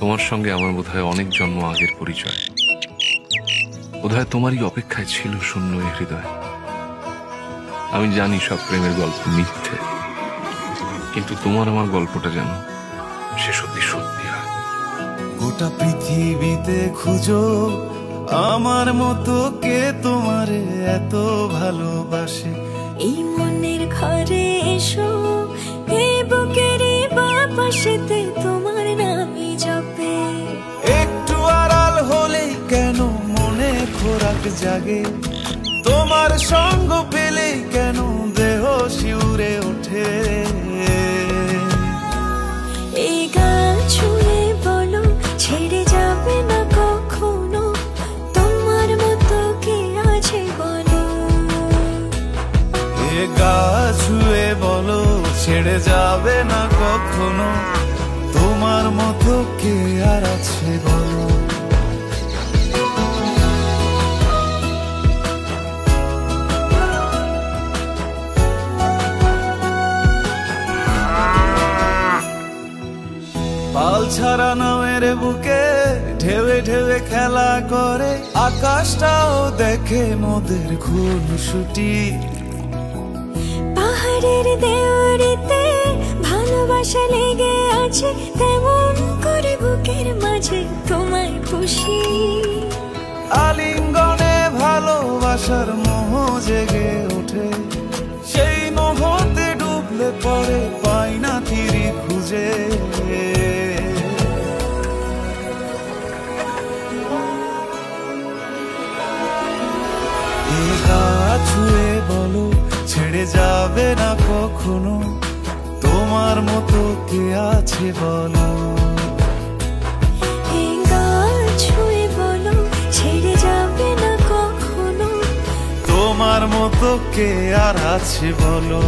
তোমার সঙ্গে আমার বোধহয় অনেক জন্ম আগের পরিচয়। বোধহয় তোমারই অপেক্ষায় ছিল শূন্য এ হৃদয়। আমি জানি সব প্রেমের গল্প মিথ্যে, কিন্তু তোমার আমার গল্পটা যেন সে সত্যি সত্যি হয়। গোটা পৃথিবীতে খুঁজো আমার মতো কে তোমারে এত ভালোবাসে। এই মনের ঘরে এসো, এই বুকের বাপাশেতে তোমার নামই জপে। একটু আড়াল হলেই কেন মনে খোরাক জাগে, তোমার সঙ্গ পেলেই কেন দেহ শিউরে ওঠে। এই গান ছুঁয়ে বলো ছেড়ে যাবে না কখনো, তোমার মতো কে আছে বলো। এ গা ছুঁয়ে বলো ছেড়ে যাবে না কখনো, তোমার মতো কে আর আছে বলো। পাল ছাড়া নামের বুকে ঢেউে ঢেউে খেলা করে, আকাশটাও দেখে মোদের খুনসুটি। পাহাড়ের দেওয়ারিতে ভালোবাসা লেগে আছে, তেমন করে বুকের মাঝে তোমায় পুষি। আলিঙ্গনে ভালোবাসার মোহ জেগে ওঠে, সেই মোহতে ডুবলে পরে পাই না তীরে খুঁজে। এ গা ছুঁয়ে বলো ছেড়ে যাবে না কখনো, তোমার মতো কে আছে বলো। এই গান ছুঁয়ে বলো ছেড়ে যাবে না কখনো, তোমার মতো কে আর আছে বলো।